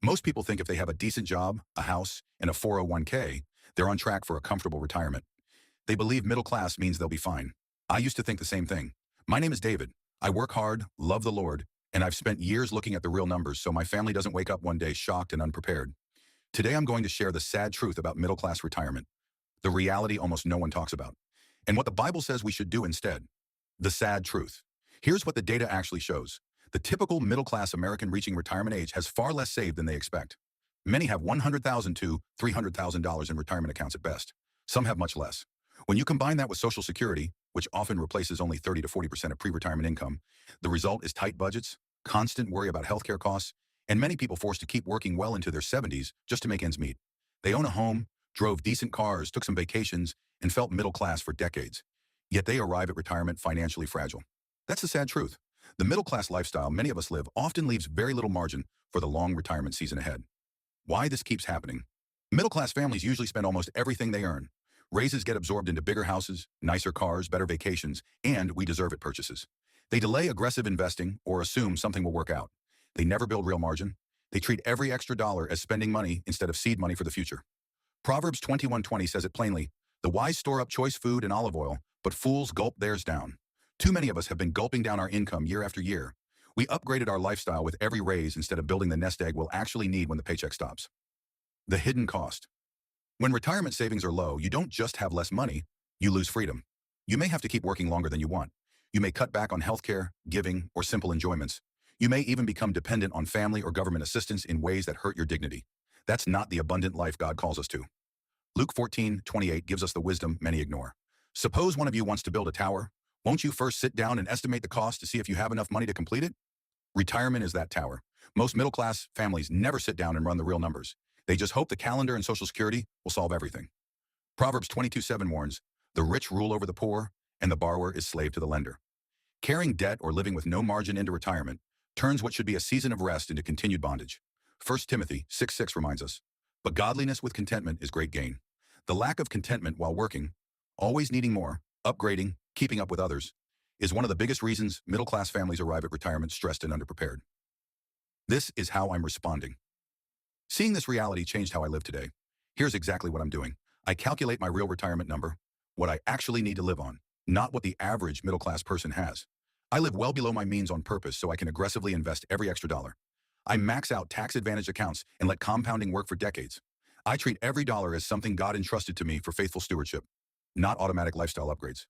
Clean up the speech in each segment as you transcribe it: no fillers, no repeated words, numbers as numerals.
Most people think if they have a decent job, a house, and a 401k, they're on track for a comfortable retirement. They believe middle class means they'll be fine. I used to think the same thing. My name is David. I work hard, love the Lord, and I've spent years looking at the real numbers so my family doesn't wake up one day shocked and unprepared. Today I'm going to share the sad truth about middle class retirement, the reality almost no one talks about, and what the Bible says we should do instead. The sad truth. Here's what the data actually shows. The typical middle-class American reaching retirement age has far less saved than they expect. Many have $100,000 to $300,000 in retirement accounts at best. Some have much less. When you combine that with Social Security, which often replaces only 30 to 40% of pre-retirement income, the result is tight budgets, constant worry about healthcare costs, and many people forced to keep working well into their 70s just to make ends meet. They own a home, drove decent cars, took some vacations, and felt middle class for decades. Yet they arrive at retirement financially fragile. That's the sad truth. The middle-class lifestyle many of us live often leaves very little margin for the long retirement season ahead. Why this keeps happening? Middle-class families usually spend almost everything they earn. Raises get absorbed into bigger houses, nicer cars, better vacations, and we deserve it purchases. They delay aggressive investing or assume something will work out. They never build real margin. They treat every extra dollar as spending money instead of seed money for the future. Proverbs 21:20 says it plainly, "The wise store up choice food and olive oil, but fools gulp theirs down." Too many of us have been gulping down our income year after year. We upgraded our lifestyle with every raise instead of building the nest egg we'll actually need when the paycheck stops. The hidden cost. When retirement savings are low, you don't just have less money, you lose freedom. You may have to keep working longer than you want. You may cut back on healthcare, giving, or simple enjoyments. You may even become dependent on family or government assistance in ways that hurt your dignity. That's not the abundant life God calls us to. Luke 14:28 gives us the wisdom many ignore. Suppose one of you wants to build a tower. Won't you first sit down and estimate the cost to see if you have enough money to complete it? Retirement is that tower. Most middle-class families never sit down and run the real numbers. They just hope the calendar and Social Security will solve everything. Proverbs 22:7 warns, "The rich rule over the poor, and the borrower is slave to the lender." Carrying debt or living with no margin into retirement turns what should be a season of rest into continued bondage. 1 Timothy 6:6 reminds us, "But godliness with contentment is great gain." The lack of contentment while working, always needing more, upgrading, keeping up with others, is one of the biggest reasons middle-class families arrive at retirement stressed and underprepared. This is how I'm responding. Seeing this reality changed how I live today. Here's exactly what I'm doing. I calculate my real retirement number, what I actually need to live on, not what the average middle-class person has. I live well below my means on purpose so I can aggressively invest every extra dollar. I max out tax-advantaged accounts and let compounding work for decades. I treat every dollar as something God entrusted to me for faithful stewardship, not automatic lifestyle upgrades.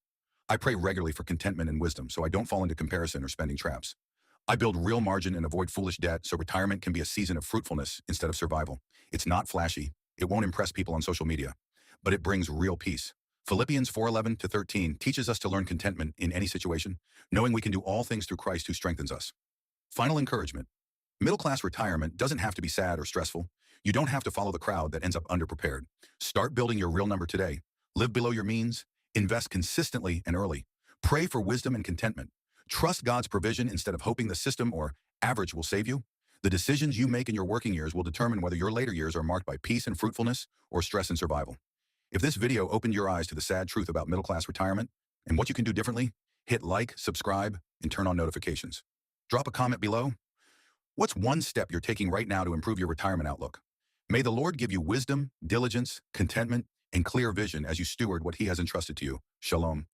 I pray regularly for contentment and wisdom so I don't fall into comparison or spending traps. I build real margin and avoid foolish debt so retirement can be a season of fruitfulness instead of survival. It's not flashy. It won't impress people on social media, but it brings real peace. Philippians 4:11-13 teaches us to learn contentment in any situation, knowing we can do all things through Christ who strengthens us. Final encouragement. Middle-class retirement doesn't have to be sad or stressful. You don't have to follow the crowd that ends up underprepared. Start building your real number today. Live below your means. Invest consistently and early. Pray for wisdom and contentment. Trust God's provision instead of hoping the system or average will save you. The decisions you make in your working years will determine whether your later years are marked by peace and fruitfulness or stress and survival. If this video opened your eyes to the sad truth about middle-class retirement and what you can do differently, hit like, subscribe, and turn on notifications. Drop a comment below. What's one step you're taking right now to improve your retirement outlook? May the Lord give you wisdom, diligence, contentment, and clear vision as you steward what He has entrusted to you. Shalom.